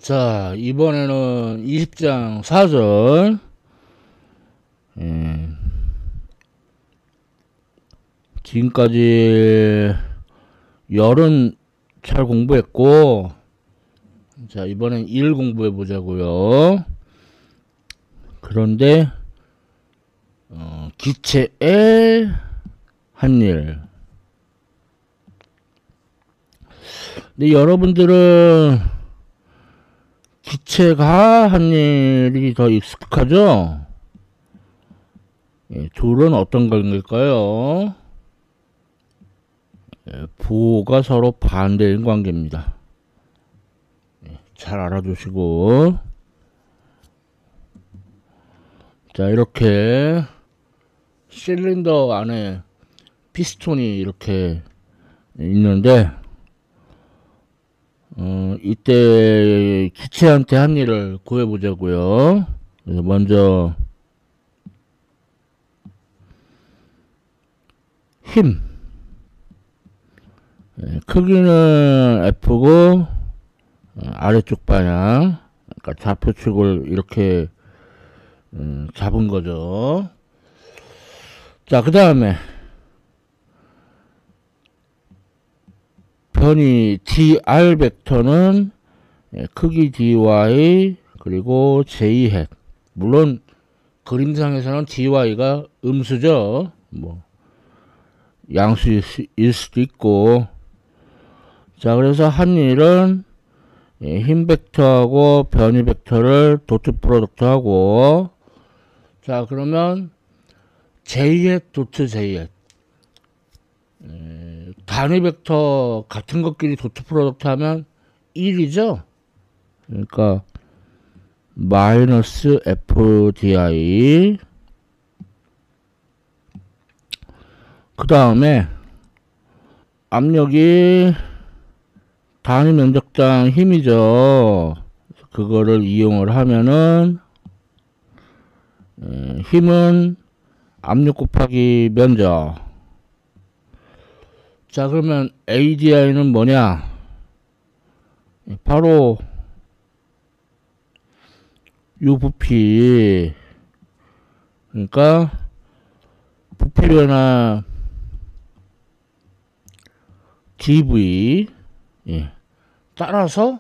자, 이번에는 20장 4절. 지금까지 열은 잘 공부했고, 자, 이번엔 일 공부해 보자고요. 그런데 기체의 한일. 근데 여러분들은 기체가 한 일이 더 익숙하죠? 둘은 어떤 관계일까요? 부호가 서로 반대인 관계입니다. 잘 알아두시고. 자, 이렇게 실린더 안에 피스톤이 이렇게 있는데, 이때 기체한테 한 일을 구해보자고요. 먼저 힘. 크기는 F고 아래쪽 방향, 그러니까 좌표축을 이렇게 잡은 거죠. 자, 그 다음에 변이 dr 벡터는 크기 dy 그리고 j hat. 물론 그림상에서는 dy가 음수죠. 뭐 양수일 수도 있고. 자, 그래서 한 일은 힘 벡터하고 변이 벡터를 도트 프로덕트 하고, 자, 그러면 j hat 도트 j hat. 단위 벡터 같은 것끼리 도트 프로덕트 하면 1이죠. 그러니까 마이너스 fdi. 그 다음에 압력이 단위 면적당 힘이죠. 그거를 이용을 하면은 힘은 압력 곱하기 면적. 자, 그러면 ADI는 뭐냐? 바로 요 부피. 그러니까 부피 변화 dv. 따라서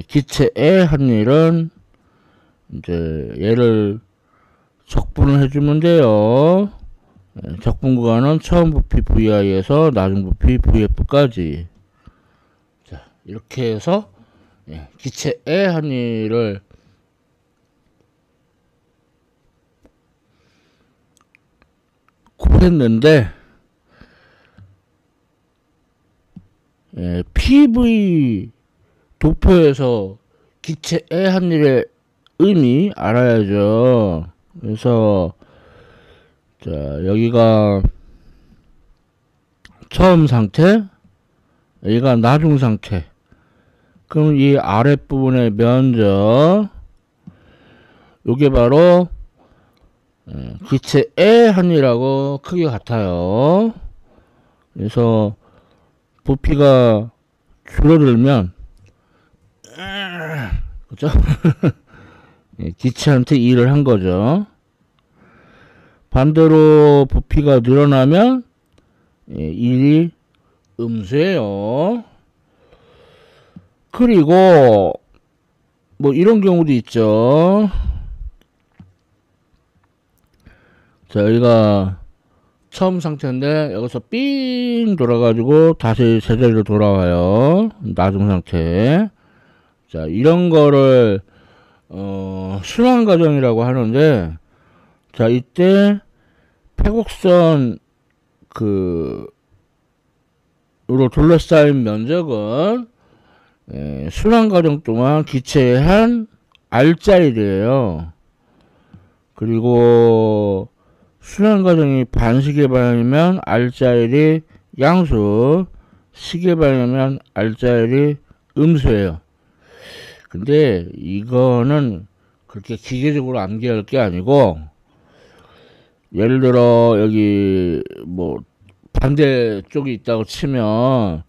기체의 한 일은 이제 얘를 적분을 해주면 돼요. 적분 구간은 처음 부피 VI에서 나중 부피 VF까지. 자, 이렇게 해서 기체의 한 일을 구했는데, PV 도표에서 기체의 한 일의 의미 알아야죠. 그래서 자, 여기가 처음 상태, 여기가 나중 상태. 그럼 이 아랫부분의 면적, 요게 바로 기체의 한이라고 크기가 같아요. 그래서 부피가 줄어들면, 그죠? 기체한테 일을 한 거죠. 반대로 부피가 늘어나면 일이 음수예요. 그리고 뭐 이런 경우도 있죠. 자, 여기가 처음 상태인데 여기서 삥 돌아가지고 다시 제자리로 돌아와요. 나중 상태. 자, 이런 거를 순환 과정이라고 하는데, 자, 이때 패곡선 으로 둘러싸인 면적은 순환 과정 동안 기체의 한 R자일이에요. 그리고 순환 과정이 반시계 방향이면 R자일이 양수, 시계 방향이면 R자일이 음수예요. 근데 이거는 그렇게 기계적으로 암기할 게 아니고, 예를 들어 여기 뭐 반대쪽이 있다고 치면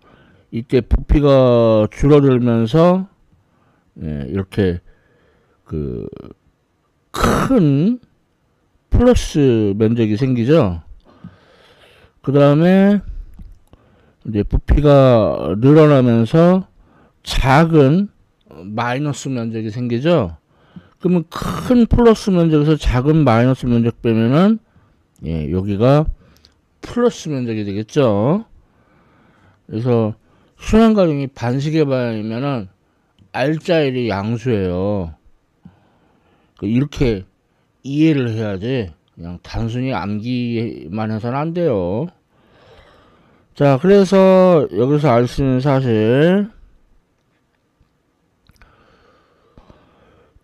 이때 부피가 줄어들면서 이렇게 그 큰 플러스 면적이 생기죠. 그 다음에 이제 부피가 늘어나면서 작은 마이너스 면적이 생기죠. 그러면 큰 플러스 면적에서 작은 마이너스 면적 빼면은 여기가 플러스 면적이 되겠죠. 그래서 순환가정이 반식의 방향이면은 R자일이 양수예요. 이렇게 이해를 해야지 그냥 단순히 암기만 해서는 안 돼요. 자, 그래서 여기서 알 수 있는 사실,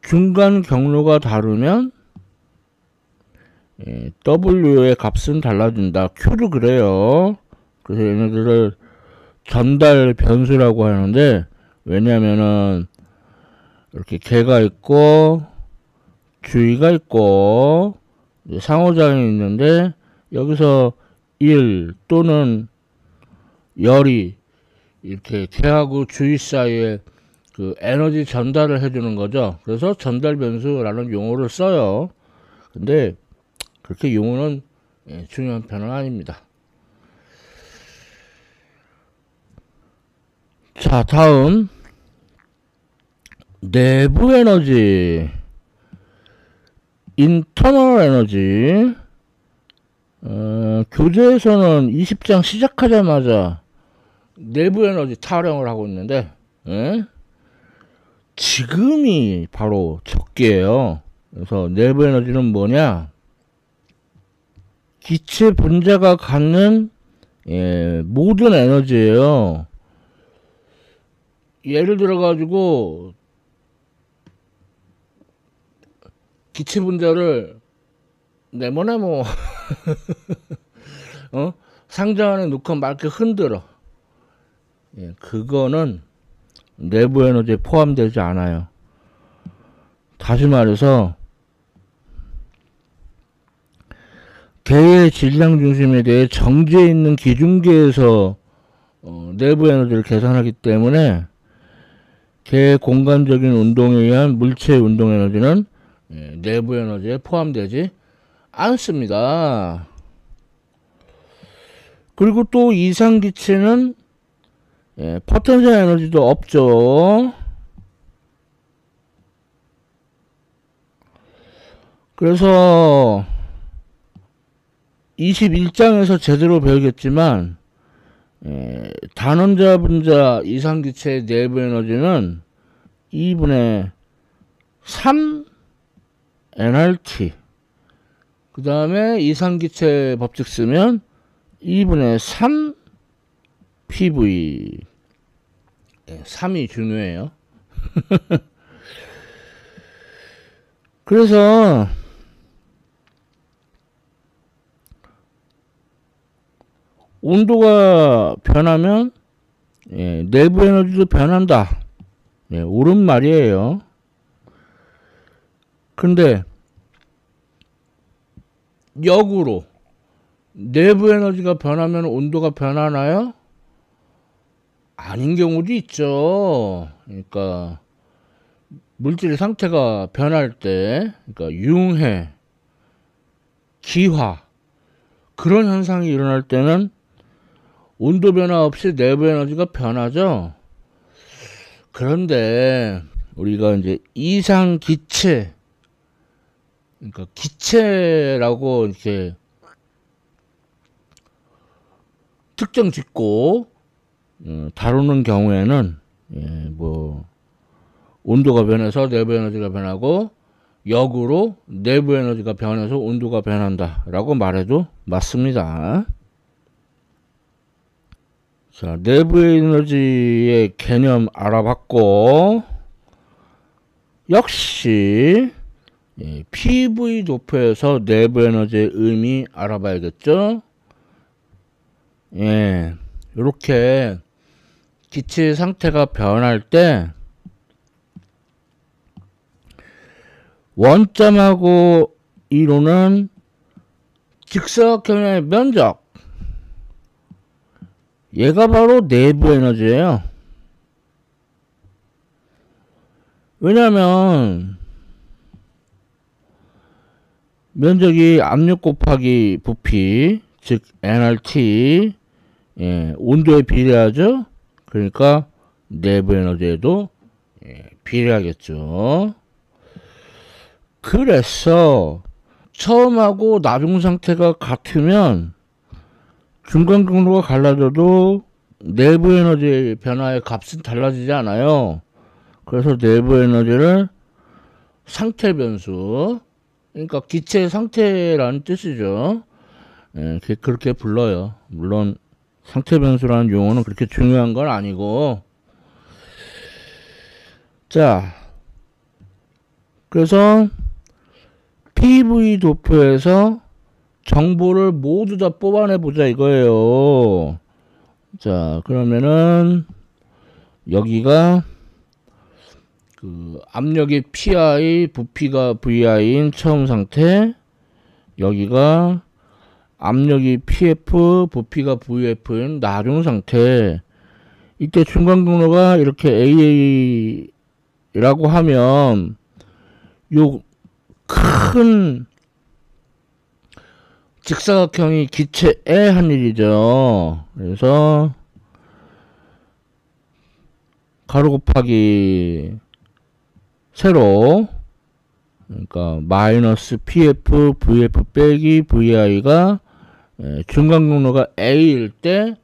중간 경로가 다르면 W의 값은 달라진다. Q도 그래요. 그래서 얘네들을 전달 변수라고 하는데, 왜냐면은 이렇게 개가 있고 주의가 있고 상호작용이 있는데, 여기서 1 또는 열이 이렇게 개하고 주의 사이에 그 에너지 전달을 해주는 거죠. 그래서 전달 변수라는 용어를 써요. 근데 그렇게 용어는 중요한 편은 아닙니다. 자, 다음 내부 에너지, 인터널 에너지. 교재에서는 20장 시작하자마자 내부 에너지 타령을 하고 있는데, 지금이 바로 적기예요. 그래서 내부 에너지는 뭐냐? 기체 분자가 갖는 모든 에너지예요. 예를 들어 가지고 기체 분자를 네모네모 상자 안에 넣고 막 이렇게 흔들어. 그거는 내부 에너지에 포함되지 않아요. 다시 말해서 개의 질량 중심에 대해 정지해 있는 기준계에서 내부 에너지를 계산하기 때문에 개의 공간적인 운동에 의한 물체의 운동 에너지는 내부 에너지에 포함되지 않습니다. 그리고 또 이상기체는 포텐셜 에너지도 없죠. 그래서 21장에서 제대로 배우겠지만 단원자 분자 이상기체의 내부 에너지는 2분의 3 nRT, 그 다음에 이상기체 법칙 쓰면 2분의 3 PV. 3이 중요해요. 그래서 온도가 변하면 내부 에너지도 변한다. 옳은 말이에요. 근데 역으로 내부 에너지가 변하면 온도가 변하나요? 아닌 경우도 있죠. 그러니까 물질의 상태가 변할 때, 그러니까 융해, 기화, 그런 현상이 일어날 때는 온도 변화 없이 내부 에너지가 변하죠. 그런데 우리가 이제 이상 기체, 그러니까 기체라고 이렇게 특정 짓고 다루는 경우에는 뭐 온도가 변해서 내부 에너지가 변하고 역으로 내부 에너지가 변해서 온도가 변한다 라고 말해도 맞습니다. 자, 내부 에너지의 개념 알아봤고, 역시 PV 도표에서 내부 에너지의 의미 알아봐야겠죠. 이렇게 기체 상태가 변할 때 원점하고 이루는 직사각형의 면적, 얘가 바로 내부 에너지예요. 왜냐면 면적이 압력 곱하기 부피, 즉 nRT, 온도에 비례하죠. 그러니까 내부 에너지에도 비례하겠죠. 그래서 처음하고 나중 상태가 같으면 중간 경로가 갈라져도 내부 에너지 변화의 값은 달라지지 않아요. 그래서 내부 에너지를 상태 변수, 그러니까 기체 상태라는 뜻이죠. 그렇게 불러요. 물론 상태 변수라는 용어는 그렇게 중요한 건 아니고. 자, 그래서 PV 도표에서 정보를 모두 다 뽑아내 보자 이거예요. 자, 그러면은 여기가 그 압력이 PI, 부피가 VI인 처음 상태, 여기가 압력이 PF, 부피가 VF인 나중 상태. 이때 중간 경로가 이렇게 AA라고 하면 요 큰 직사각형이 기체에 한 일이죠. 그래서 가로 곱하기 세로, 그러니까 마이너스 PF, VF 빼기 VI가 중간 경로가 A일 때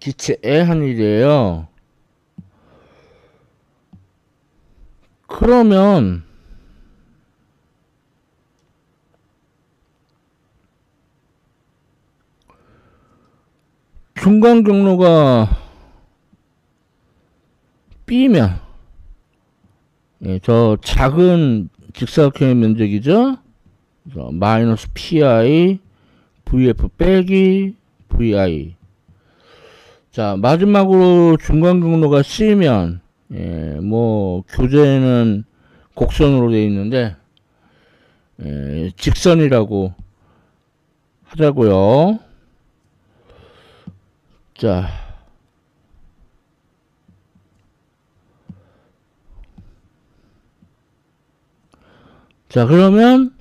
기체에 한 일이에요. 그러면 중간 경로가 B면 저 작은 직사각형의 면적이죠. 그래서 마이너스 PI VF 빼기 VI. 자, 마지막으로 중간 경로가 C면 뭐 교재에는 곡선으로 되어 있는데 직선이라고 하자고요. 자, 그러면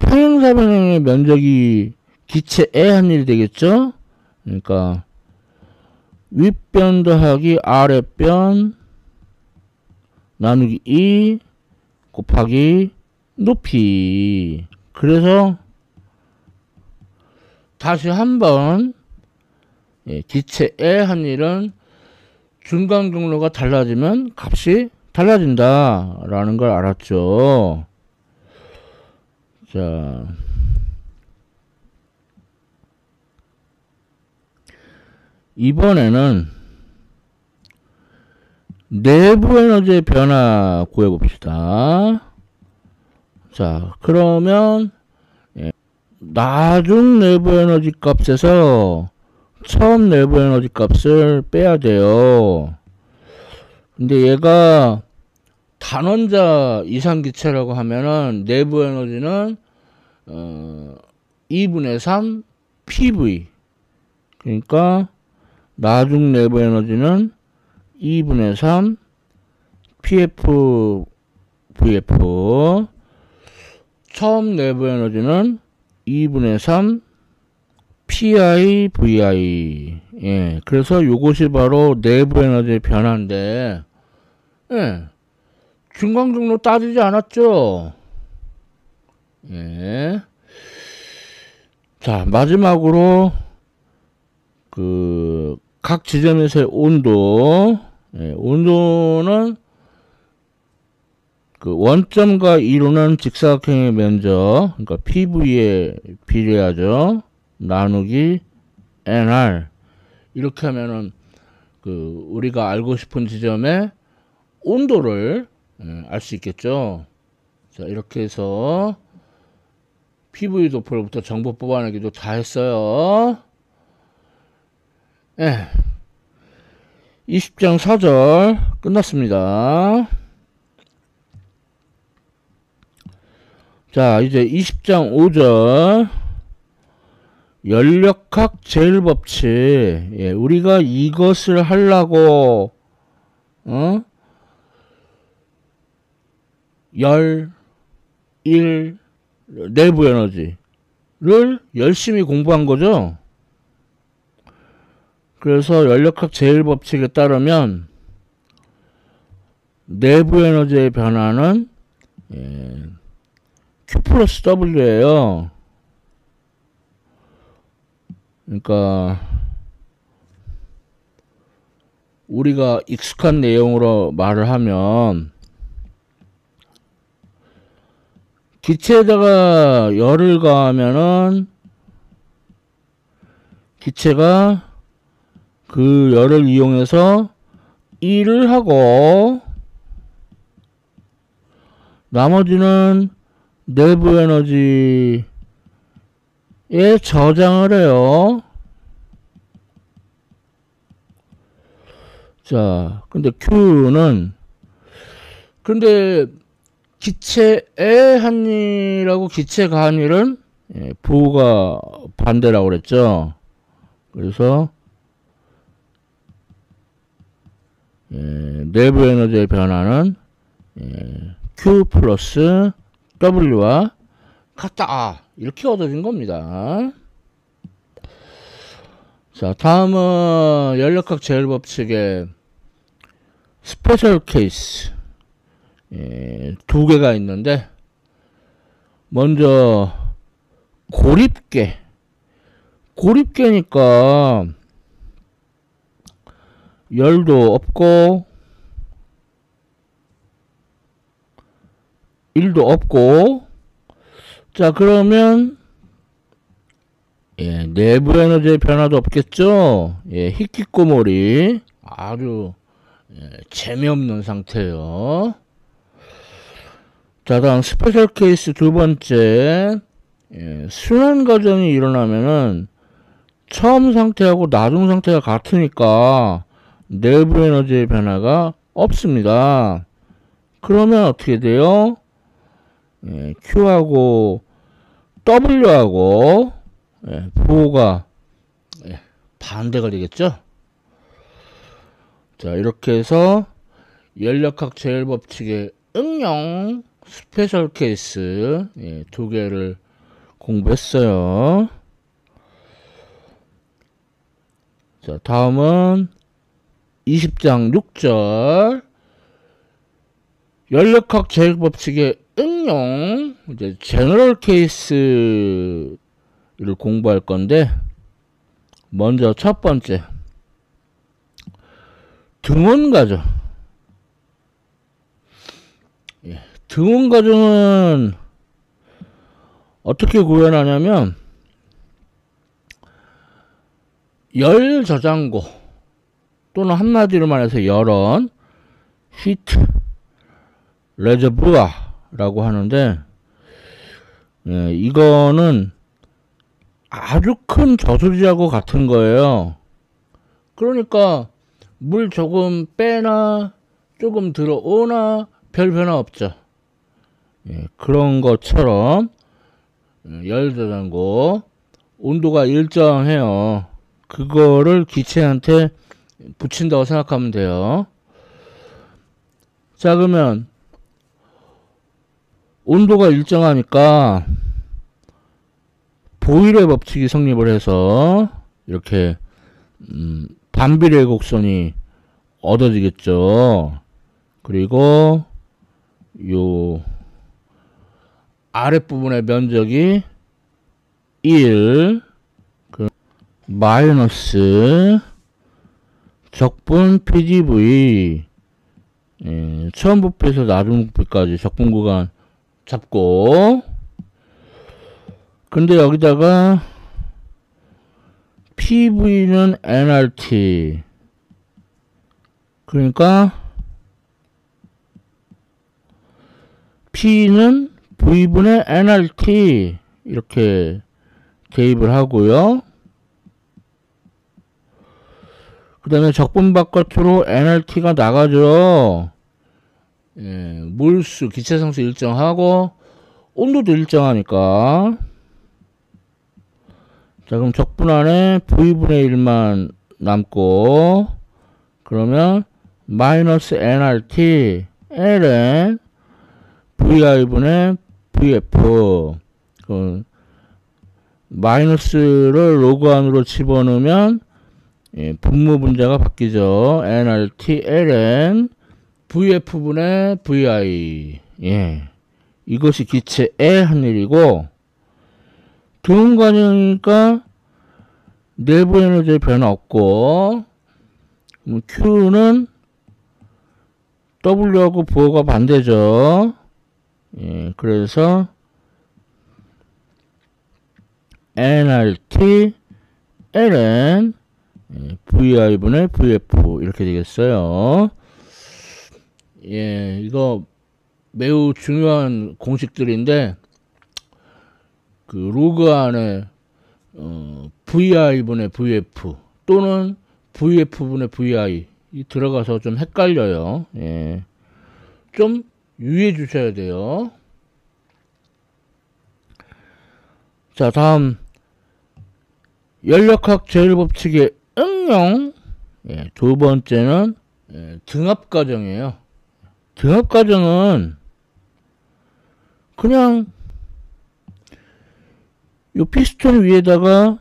평행사변형의 면적이 기체에 한 일이 되겠죠. 그러니까 윗변 더하기 아랫변 나누기 2 곱하기 높이. 그래서 다시 한번 기체에 한 일은 중간 경로가 달라지면 값이 달라진다 라는 걸 알았죠. 자, 이번에는 내부 에너지의 변화 구해봅시다. 자, 그러면 나중 내부 에너지 값에서 처음 내부 에너지 값을 빼야 돼요. 근데 얘가 단원자 이상기체라고 하면은 내부 에너지는 2분의 3 PV, 그러니까 나중 내부 에너지는 2분의 3 PF VF, 처음 내부 에너지는 2분의 3 PI VI. 그래서 요것이 바로 내부 에너지의 변화인데, 중간 경로 따지지 않았죠. 자, 마지막으로 그 각 지점에서의 온도, 온도는 그 원점과 이루는 직사각형의 면적, 그러니까 PV에 비례하죠. 나누기 NR. 이렇게 하면은 그 우리가 알고 싶은 지점의 온도를 알 수 있겠죠. 자, 이렇게 해서 PV 도표로부터 정보 뽑아내기도 다 했어요. 20장 4절 끝났습니다. 자, 이제 20장 5절 연력학 제일법칙. 우리가 이것을 하려고 열, 일, 내부 에너지를 열심히 공부한 거죠. 그래서 연력학 제1법칙에 따르면 내부 에너지의 변화는 Q 플러스 W예요. 그러니까 우리가 익숙한 내용으로 말을 하면 기체에다가 열을 가하면은 기체가 그 열을 이용해서 일을 하고 나머지는 내부 에너지에 저장을 해요. 자, 근데 Q는 기체의 한일하고 기체가 한일은 부호가 반대라고 그랬죠. 그래서 내부 에너지의 변화는 Q 플러스 W와 같다. 이렇게 얻어진 겁니다. 자, 다음은 연력학 제1법칙의 스페셜 케이스. 두 개가 있는데, 먼저, 고립계. 고립계니까, 열도 없고, 일도 없고, 자, 그러면, 내부 에너지의 변화도 없겠죠? 히키코모리. 아주, 재미없는 상태예요. 자, 다음 스페셜 케이스 두 번째. 순환 과정이 일어나면은 처음 상태하고 나중 상태가 같으니까 내부 에너지의 변화가 없습니다. 그러면 어떻게 돼요? Q하고 W하고 부호가 반대가 되겠죠? 자, 이렇게 해서 연력학 제1법칙의 응용 스페셜 케이스 두 개를 공부했어요. 자, 다음은 20장 6절 연력학 제1법칙의 응용 이제 제너럴 케이스를 공부할 건데, 먼저 첫 번째 등원 과정. 등원 과정은 어떻게 구현하냐면 열 저장고 또는 한마디로 말해서 열원 히트 레저부아라고 하는데, 이거는 아주 큰 저수지하고 같은 거예요. 그러니까 물 조금 빼나 조금 들어오나 별 변화 없죠. 그런 것처럼 열 저장고 온도가 일정해요. 그거를 기체한테 붙인다고 생각하면 돼요. 자, 그러면 온도가 일정하니까 보일의 법칙이 성립을 해서 이렇게 반비례 곡선이 얻어지겠죠. 그리고 요 아랫부분의 면적이 1 마이너스 적분 PGV 처음 부피에서 나중 부피까지 적분 구간 잡고, 근데 여기다가 PV는 nRT 그러니까 P는 V분의 nRT 이렇게 대입을 하고요. 그 다음에 적분 바깥으로 nRT가 나가죠. 몰수, 기체상수 일정하고 온도도 일정하니까. 자, 그럼 적분 안에 V분의 1만 남고, 그러면 마이너스 nRT ln VI분의 VF. 마이너스를 로그 안으로 집어넣으면 분모 분자가 바뀌죠. nRT ln VF분의 VI. 이것이 기체의 한 일이고, 드문 과정이니까 내부 에너지의 변화 없고, Q는 W하고 부호가 반대죠. 그래서 nRT ln VI분의 VF 이렇게 되겠어요. 이거 매우 중요한 공식들인데, 그 로그 안에 VI분의 VF 또는 VF분의 VI 이 들어가서 좀 헷갈려요. 좀 유의해 주셔야 돼요. 자, 다음 연력학 제일법칙의 응용. 두 번째는 등압과정이에요. 등압과정은 그냥 요 피스톤 위에다가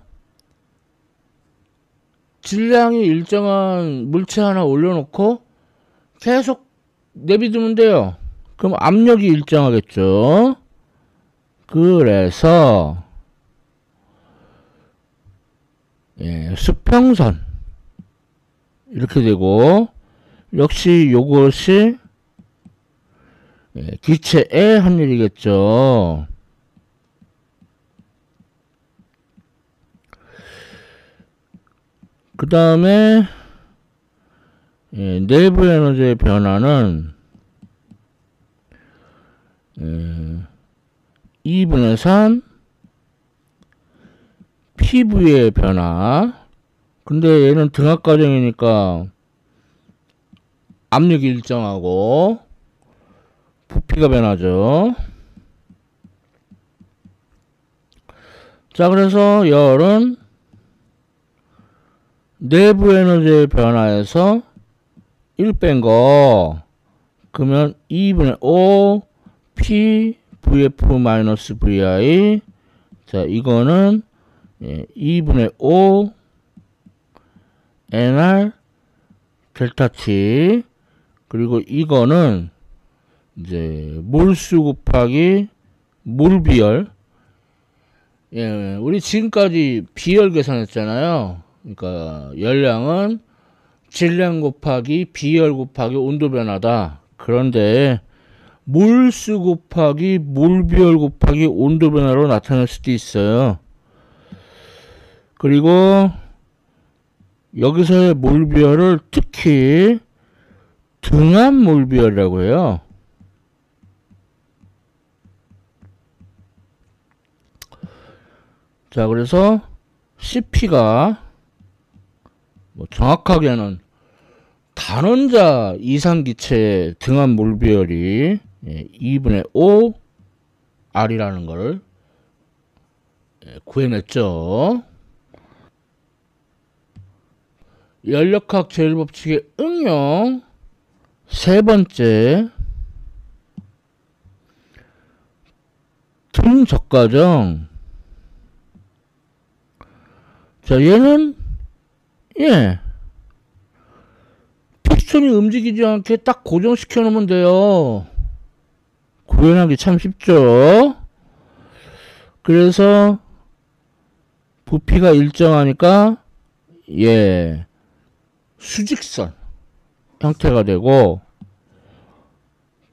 질량이 일정한 물체 하나 올려놓고 계속 내비두면 돼요. 그럼 압력이 일정하겠죠. 그래서 수평선 이렇게 되고, 역시 요것이 기체의 한 일이겠죠. 그 다음에 내부 에너지의 변화는 2분의 3 PV의 변화. 근데 얘는 등압 과정이니까 압력이 일정하고 부피가 변하죠. 자, 그래서 열은 내부 에너지의 변화에서 1 뺀 거, 그러면 2분의 5 P VF-VI. 자, 이거는 2분의 5 NR 델타 T. 그리고 이거는 이제 몰수 곱하기 몰비열. 우리 지금까지 비열 계산했잖아요. 그러니까 열량은 질량 곱하기 비열 곱하기 온도 변화다. 그런데 몰수 곱하기 몰비열 곱하기 온도 변화로 나타날 수도 있어요. 그리고 여기서의 몰비열을 특히 등압 몰비열이라고 해요. 자, 그래서 CP가 정확하게는 단원자 이상기체의 등압 몰비열이 2분의 5 R이라는 걸 구해냈죠. 연력학 제일법칙의 응용. 세 번째, 등적과정. 자, 얘는 피스톤이 움직이지 않게 딱 고정시켜 놓으면 돼요. 구현하기 참 쉽죠. 그래서 부피가 일정하니까 수직선 형태가 되고,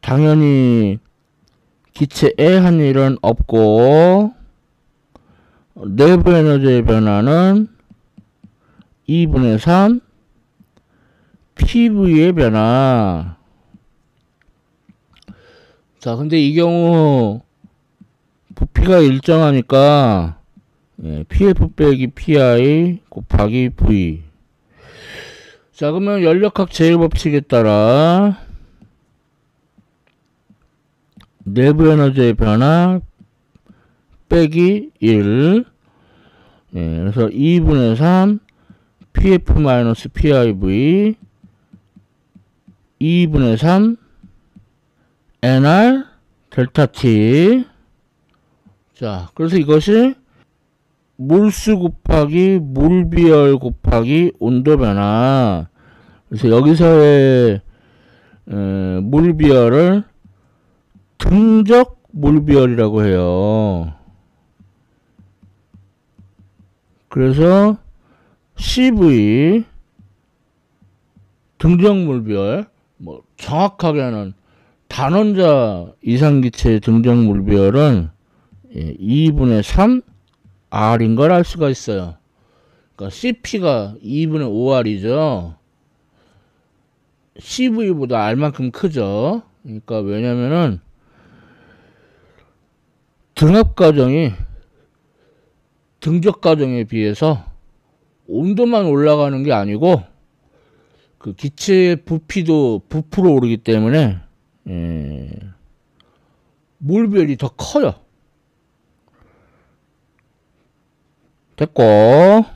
당연히 기체의 한 일은 없고, 내부 에너지의 변화는 2분의 3 PV의 변화. 자, 근데 이 경우 부피가 일정하니까 PF 빼기 PI 곱하기 V. 자, 그러면 연력학 제일법칙에 따라 내부 에너지의 변화 빼기 1. 그래서 2분의 3 PF-PIV 2분의 3 NR 델타 T. 자, 그래서 이것이 몰수 곱하기 몰비열 곱하기 온도 변화. 그래서 여기서의 몰비열을 등적 몰비열이라고 해요. 그래서 CV 등적 몰비열, 뭐 정확하게는 단원자 이상기체의 등적 몰비열은 2분의 3 R인 걸 알 수가 있어요. 그러니까 CP가 2분의 5R이죠. CV보다 R만큼 크죠. 그러니까 왜냐면은 등압 과정이 등적 과정에 비해서 온도만 올라가는 게 아니고 그 기체의 부피도 부풀어 오르기 때문에 몰비열이 더 커요. 됐고.